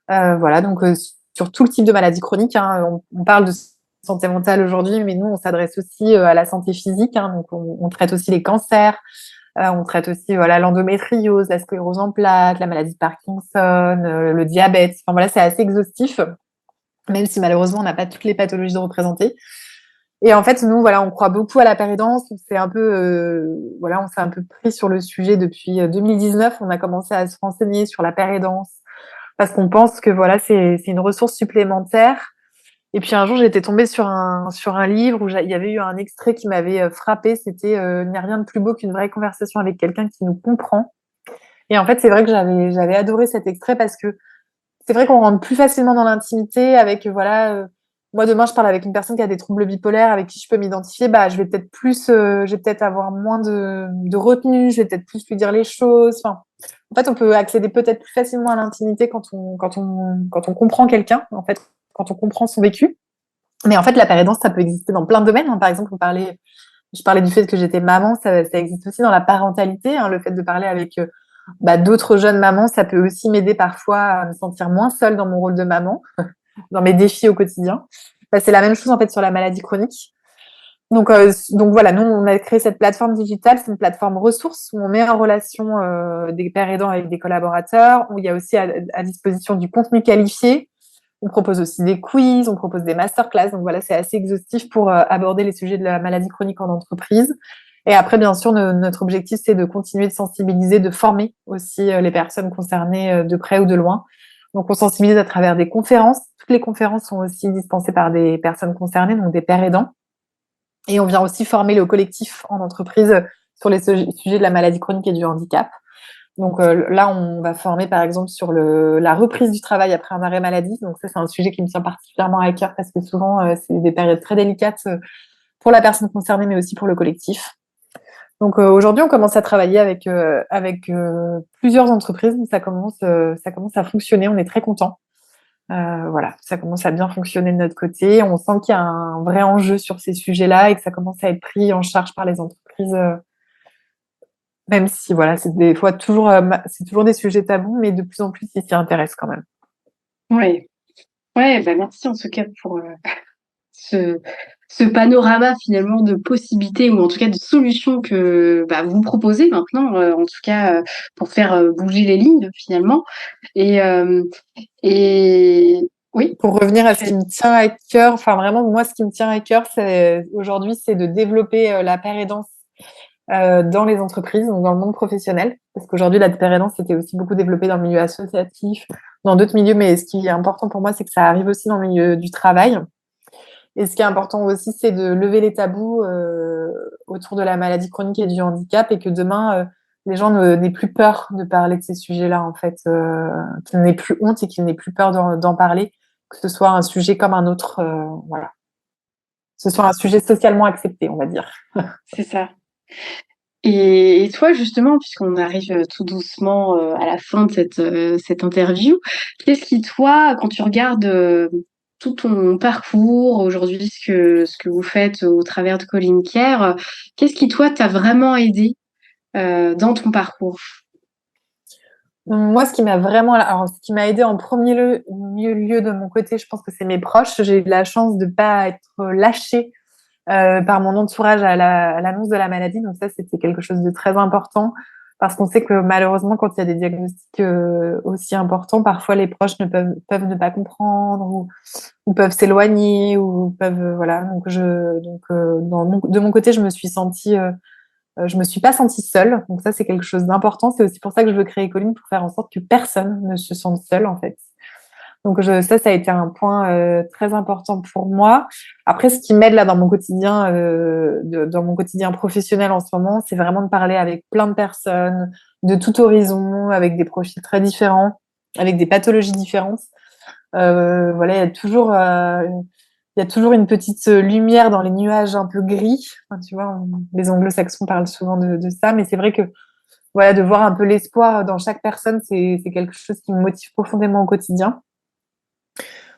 Voilà, donc sur tout le type de maladie chronique, hein, on parle de santé mentale aujourd'hui, mais nous, on s'adresse aussi à la santé physique. Hein, donc, on traite aussi les cancers, on traite aussi voilà l'endométriose, la sclérose en plaques, la maladie de Parkinson, le diabète. Enfin voilà, c'est assez exhaustif, même si malheureusement on n'a pas toutes les pathologies représentées. Et en fait, nous, voilà, on croit beaucoup à la péridance. Voilà, on s'est un peu pris sur le sujet depuis 2019. On a commencé à se renseigner sur la péridance parce qu'on pense que voilà, c'est une ressource supplémentaire. Et puis un jour, j'étais tombée sur un livre où il y avait eu un extrait qui m'avait frappé. C'était Il n'y a rien de plus beau qu'une vraie conversation avec quelqu'un qui nous comprend. Et en fait, c'est vrai que j'avais adoré cet extrait parce que c'est vrai qu'on rentre plus facilement dans l'intimité avec, voilà, moi demain je parle avec une personne qui a des troubles bipolaires avec qui je peux m'identifier, bah je vais peut-être avoir moins de retenue, je vais peut-être plus lui dire les choses. Enfin, en fait, on peut accéder peut-être plus facilement à l'intimité quand on comprend quelqu'un, en fait, quand on comprend son vécu. Mais en fait, la pérédance, ça peut exister dans plein de domaines, hein. Par exemple, je parlais du fait que j'étais maman, ça existe aussi dans la parentalité, hein, le fait de parler avec d'autres jeunes mamans, ça peut aussi m'aider parfois à me sentir moins seule dans mon rôle de maman, dans mes défis au quotidien. Bah, c'est la même chose en fait sur la maladie chronique. Donc voilà, nous on a créé cette plateforme digitale, c'est une plateforme ressources où on met en relation des pères aidants avec des collaborateurs, où il y a aussi à disposition du contenu qualifié. On propose aussi des quiz, on propose des masterclass. Donc voilà, c'est assez exhaustif pour aborder les sujets de la maladie chronique en entreprise. Et après, bien sûr, notre objectif, c'est de continuer de sensibiliser, de former aussi les personnes concernées de près ou de loin. Donc, on sensibilise à travers des conférences. Toutes les conférences sont aussi dispensées par des personnes concernées, donc des pères aidants. Et on vient aussi former le collectif en entreprise sur les sujets de la maladie chronique et du handicap. Donc là, on va former par exemple sur la reprise du travail après un arrêt maladie. Donc ça, c'est un sujet qui me tient particulièrement à cœur parce que souvent, c'est des périodes très délicates pour la personne concernée, mais aussi pour le collectif. Donc aujourd'hui, on commence à travailler avec plusieurs entreprises. Donc, ça commence à fonctionner. On est très content. Voilà, ça commence à bien fonctionner de notre côté. On sent qu'il y a un vrai enjeu sur ces sujets-là et que ça commence à être pris en charge par les entreprises. Même si voilà, c'est des fois toujours, c'est toujours des sujets tabous, mais de plus en plus, ils s'y intéressent quand même. Ouais. Ouais, bah, merci en tout cas pour, ce ce panorama finalement de possibilités ou en tout cas de solutions que, bah, vous proposez maintenant, en tout cas, pour faire, bouger les lignes finalement et et oui, Pour revenir à ce tu qui as me tient à cœur, enfin vraiment, moi, ce qui me tient à cœur, c'est aujourd'hui, c'est de développer la pérédance dans les entreprises, donc dans le monde professionnel, parce qu'aujourd'hui, la pérédance était aussi beaucoup développée dans le milieu associatif, dans d'autres milieux, mais ce qui est important pour moi, c'est que ça arrive aussi dans le milieu du travail. Et ce qui est important aussi, c'est de lever les tabous autour de la maladie chronique et du handicap et que demain, les gens n'aient plus peur de parler de ces sujets-là, en fait, qu'ils n'aient plus honte et qu'ils n'aient plus peur d'en parler, que ce soit un sujet comme un autre, voilà. Que ce soit un sujet socialement accepté, on va dire. c'est ça. Et toi justement, puisqu'on arrive, tout doucement, à la fin de cette interview, qu'est-ce qui toi, quand tu regardes, tout ton parcours aujourd'hui, ce que vous faites au travers de Colin Care, qu'est-ce qui toi t'a vraiment aidé, dans ton parcours? Moi, ce qui m'a aidé en lieu de mon côté, je pense que c'est mes proches. J'ai eu la chance de pas être lâchée par mon entourage à l'annonce de la maladie. Donc ça, c'était quelque chose de très important parce qu'on sait que malheureusement, quand il y a des diagnostics aussi importants, parfois les proches peuvent ne pas comprendre ou peuvent s'éloigner ou peuvent voilà. De mon côté, je me suis pas sentie seule. Donc ça, c'est quelque chose d'important. C'est aussi pour ça que je veux créer Colline pour faire en sorte que personne ne se sente seul en fait. Ça a été un point très important pour moi. Après, ce qui m'aide là dans mon quotidien professionnel en ce moment, c'est vraiment de parler avec plein de personnes de tout horizon, avec des profils très différents, avec des pathologies différentes. Voilà, il y a toujours une petite lumière dans les nuages un peu gris. Enfin, tu vois, les anglo-saxons parlent souvent de ça, mais c'est vrai que voilà, de voir un peu l'espoir dans chaque personne, c'est quelque chose qui me motive profondément au quotidien.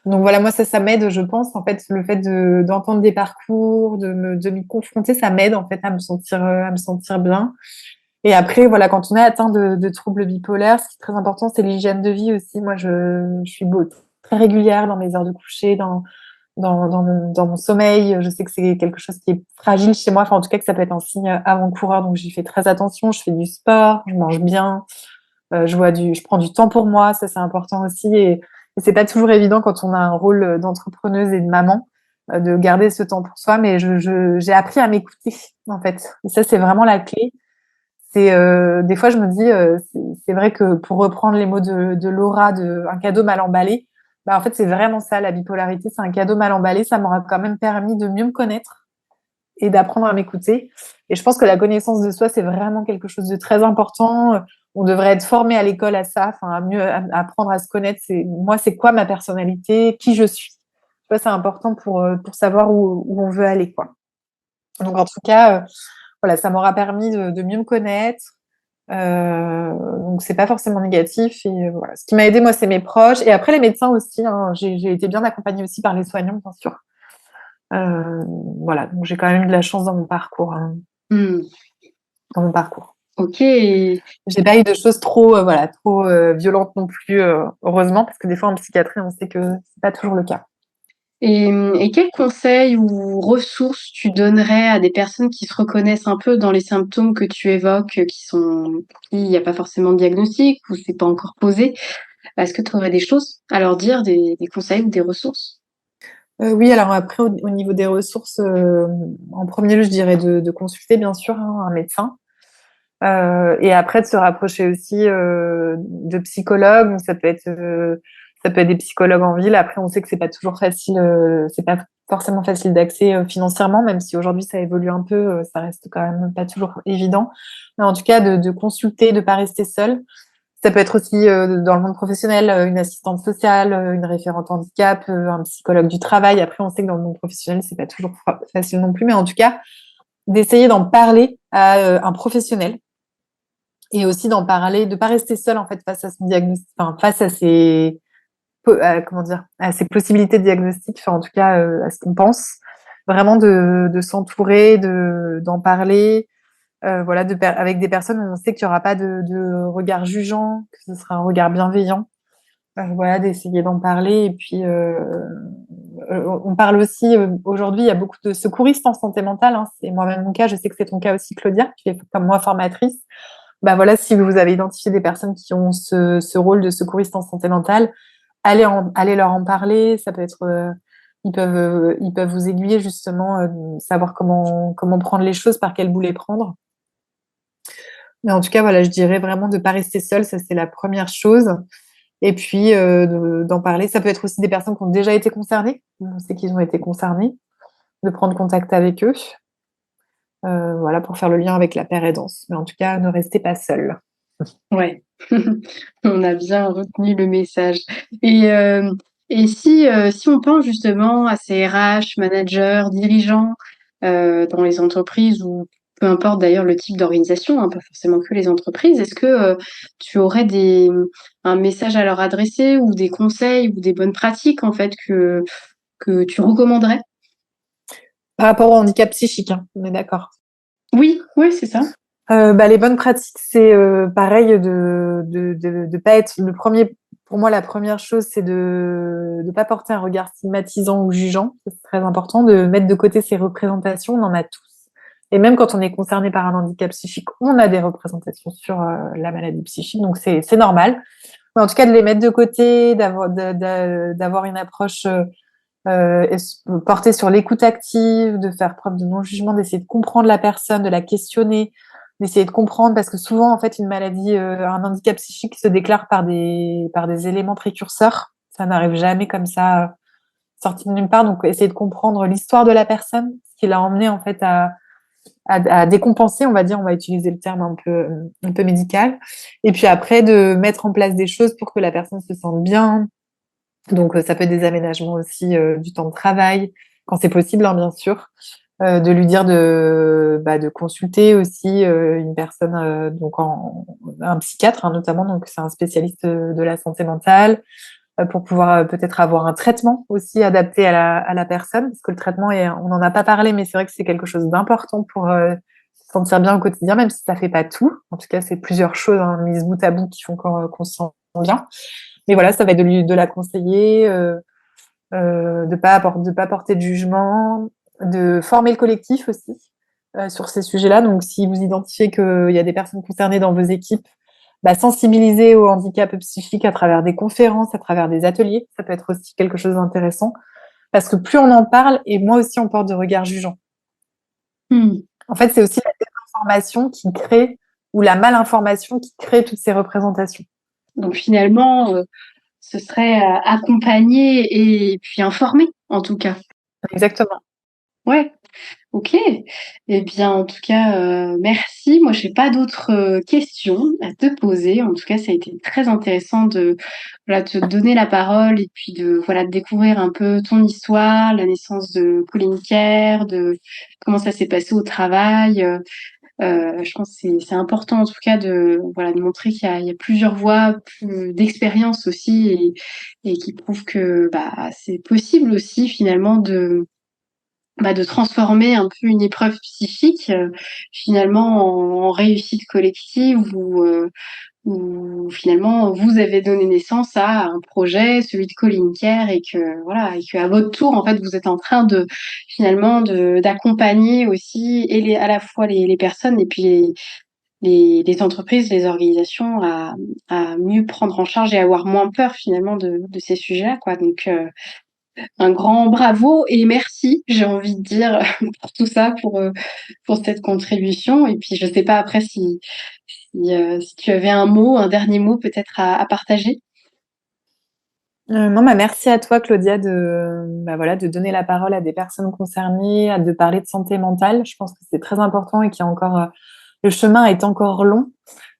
Donc voilà, moi ça m'aide, je pense, en fait, le fait d'entendre des parcours, de m'y confronter, ça m'aide en fait à me sentir bien. Et après, voilà, quand on est atteint de troubles bipolaires, ce qui est très important, c'est l'hygiène de vie aussi. Moi, je suis très régulière dans mes heures de coucher, dans mon sommeil. Je sais que c'est quelque chose qui est fragile chez moi, enfin en tout cas que ça peut être un signe avant-coureur, donc j'y fais très attention. Je fais du sport, je mange bien, je prends du temps pour moi, ça c'est important aussi. Et c'est pas toujours évident quand on a un rôle d'entrepreneuse et de maman de garder ce temps pour soi, mais j'ai appris à m'écouter en fait. Et ça c'est vraiment la clé. Des fois je me dis c'est vrai que pour reprendre les mots de Laura de un cadeau mal emballé, bah en fait c'est vraiment ça la bipolarité, c'est un cadeau mal emballé. Ça m'aura quand même permis de mieux me connaître et d'apprendre à m'écouter. Et je pense que la connaissance de soi, c'est vraiment quelque chose de très important. On devrait être formé à l'école à ça, enfin, à apprendre à se connaître. C'est quoi ma personnalité, qui je suis. Tu vois, c'est important pour savoir où on veut aller, quoi. Donc, en tout cas, voilà, ça m'aura permis de mieux me connaître. Donc, c'est pas forcément négatif. Et voilà. Ce qui m'a aidé, moi, c'est mes proches. Et après, les médecins aussi, hein. J'ai été bien accompagnée aussi par les soignants, bien sûr. Euh, voilà, donc j'ai quand même eu de la chance dans mon parcours, hein, Mmh. dans mon parcours. OK. J'ai pas eu de choses trop violentes non plus, heureusement, parce que des fois en psychiatrie, on sait que c'est pas toujours le cas. Et quels conseils ou ressources tu donnerais à des personnes qui se reconnaissent un peu dans les symptômes que tu évoques, qui sont pour qui il y a pas forcément de diagnostic ou c'est pas encore posé? Est-ce que tu aurais des choses à leur dire, des conseils ou des ressources? Oui, alors après, au niveau des ressources, en premier lieu, je dirais de consulter, bien sûr, hein, un médecin. Et après, de se rapprocher aussi de psychologues. Donc, ça peut être des psychologues en ville. Après, on sait que c'est pas toujours facile, c'est pas forcément facile d'accès financièrement, même si aujourd'hui ça évolue un peu, ça reste quand même pas toujours évident. Mais en tout cas, de consulter, de pas rester seul. Ça peut être aussi dans le monde professionnel, une assistante sociale, une référente handicap, un psychologue du travail. Après, on sait que dans le monde professionnel, c'est pas toujours facile non plus, mais en tout cas, d'essayer d'en parler à un professionnel et aussi d'en parler, de pas rester seul en fait face à son diagnostic, enfin face à comment dire, à ses possibilités de diagnostic, enfin en tout cas à ce qu'on pense, vraiment de s'entourer, d'en parler, voilà, avec des personnes où on sait qu'il y aura pas de regard jugeant, que ce sera un regard bienveillant, voilà, d'essayer d'en parler. Et puis on parle aussi aujourd'hui, il y a beaucoup de secouristes en santé mentale, hein, c'est moi-même mon cas, je sais que c'est ton cas aussi, Claudia, tu es comme moi formatrice. Bah voilà, si vous avez identifié des personnes qui ont ce rôle de secouriste en santé mentale, allez leur en parler. Ça peut être, ils peuvent vous aiguiller justement, savoir comment prendre les choses, par quel bout les prendre. Mais en tout cas, voilà, je dirais vraiment de pas rester seul, ça c'est la première chose. Et puis d'en parler. Ça peut être aussi des personnes qui ont déjà été concernées. On sait qu'ils ont été concernés, de prendre contact avec eux, voilà, pour faire le lien avec la paire aidance. Mais en tout cas, ne restez pas seul. Ouais, on a bien retenu le message et si on pense justement à ces RH, managers, dirigeants, dans les entreprises ou peu importe d'ailleurs le type d'organisation, hein, pas forcément que les entreprises, est-ce que, tu aurais un message à leur adresser ou des conseils ou des bonnes pratiques en fait que tu recommanderais? Par rapport au handicap psychique, hein, on est d'accord. Oui, ouais, c'est ça. Les bonnes pratiques, c'est pareil de pas être le premier. Pour moi, la première chose, c'est de pas porter un regard stigmatisant ou jugeant. C'est très important de mettre de côté ces représentations. On en a tous. Et même quand on est concerné par un handicap psychique, on a des représentations sur la maladie psychique. Donc, c'est normal. Mais en tout cas, de les mettre de côté, d'avoir une approche porter sur l'écoute active, de faire preuve de non-jugement, d'essayer de comprendre la personne, de la questionner, d'essayer de comprendre, parce que souvent, en fait, une maladie, un handicap psychique se déclare par des éléments précurseurs. Ça n'arrive jamais comme ça, sorti de nulle part. Donc, essayer de comprendre l'histoire de la personne, ce qui l'a emmené, en fait, à décompenser, on va dire, on va utiliser le terme un peu médical. Et puis après, de mettre en place des choses pour que la personne se sente bien, donc, ça peut être des aménagements aussi du temps de travail, quand c'est possible, hein, bien sûr. De lui dire de consulter aussi une personne, un psychiatre, hein, notamment, donc c'est un spécialiste de la santé mentale, pour pouvoir peut-être avoir un traitement aussi adapté à la personne, parce que le traitement, on n'en a pas parlé, mais c'est vrai que c'est quelque chose d'important pour se sentir bien au quotidien, même si ça fait pas tout. En tout cas, c'est plusieurs choses hein, mises bout à bout qui font qu'on se sent bien. Mais voilà, ça va être de la conseiller, de pas porter de jugement, de former le collectif aussi sur ces sujets-là. Donc, si vous identifiez qu'il y a des personnes concernées dans vos équipes, sensibiliser au handicap psychique à travers des conférences, à travers des ateliers, ça peut être aussi quelque chose d'intéressant. Parce que plus on en parle, et moins aussi on porte de regard jugeant. En fait, c'est aussi la désinformation qui crée, ou la malinformation qui crée toutes ces représentations. Donc finalement, ce serait accompagner et puis informer, en tout cas. Exactement. Ouais, OK. Eh bien, en tout cas, merci. Moi, j'ai pas d'autres, questions à te poser. En tout cas, ça a été très intéressant de, voilà, te donner la parole et puis de, voilà, de découvrir un peu ton histoire, la naissance de Pauline Kerr, de comment ça s'est passé au travail, je pense que c'est important en tout cas de, voilà, de montrer qu'il y a plusieurs voies, d'expérience aussi et qui prouvent que, c'est possible aussi finalement de transformer un peu une épreuve psychique, finalement en réussite collective où finalement vous avez donné naissance à un projet, celui de Colin Kerr et que voilà, et qu'à votre tour en fait vous êtes en train de finalement d'accompagner aussi et à la fois les personnes et puis les entreprises, les organisations à mieux prendre en charge et à avoir moins peur finalement de ces sujets-là, quoi. Donc un grand bravo et merci, j'ai envie de dire, pour tout ça, pour cette contribution. Et puis, je sais pas après si tu avais un mot, un dernier mot peut-être à partager. Non, merci à toi, Claudia, de donner la parole à des personnes concernées, de parler de santé mentale. Je pense que c'est très important et qu'il y a encore, le chemin est encore long.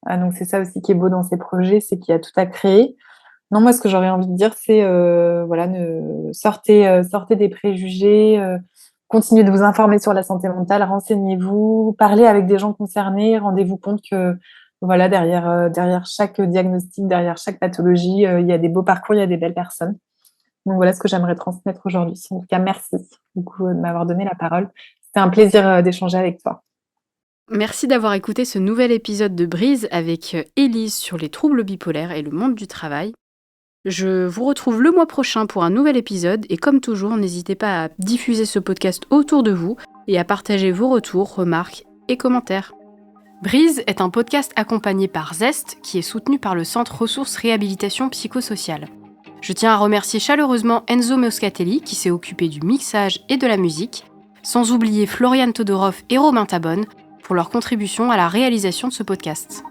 Donc, c'est ça aussi qui est beau dans ces projets, c'est qu'il y a tout à créer. Non, moi, ce que j'aurais envie de dire, c'est, voilà, sortez des préjugés, continuez de vous informer sur la santé mentale, renseignez-vous, parlez avec des gens concernés, rendez-vous compte que, voilà, derrière chaque diagnostic, derrière chaque pathologie, il y a des beaux parcours, il y a des belles personnes. Donc voilà ce que j'aimerais transmettre aujourd'hui. En tout cas, merci beaucoup de m'avoir donné la parole. C'était un plaisir d'échanger avec toi. Merci d'avoir écouté ce nouvel épisode de Brise avec Élise sur les troubles bipolaires et le monde du travail. Je vous retrouve le mois prochain pour un nouvel épisode et comme toujours, n'hésitez pas à diffuser ce podcast autour de vous et à partager vos retours, remarques et commentaires. Brise est un podcast accompagné par Zest qui est soutenu par le Centre Ressources Réhabilitation Psychosociale. Je tiens à remercier chaleureusement Enzo Moscatelli qui s'est occupé du mixage et de la musique, sans oublier Florian Todorov et Romain Tabonne pour leur contribution à la réalisation de ce podcast.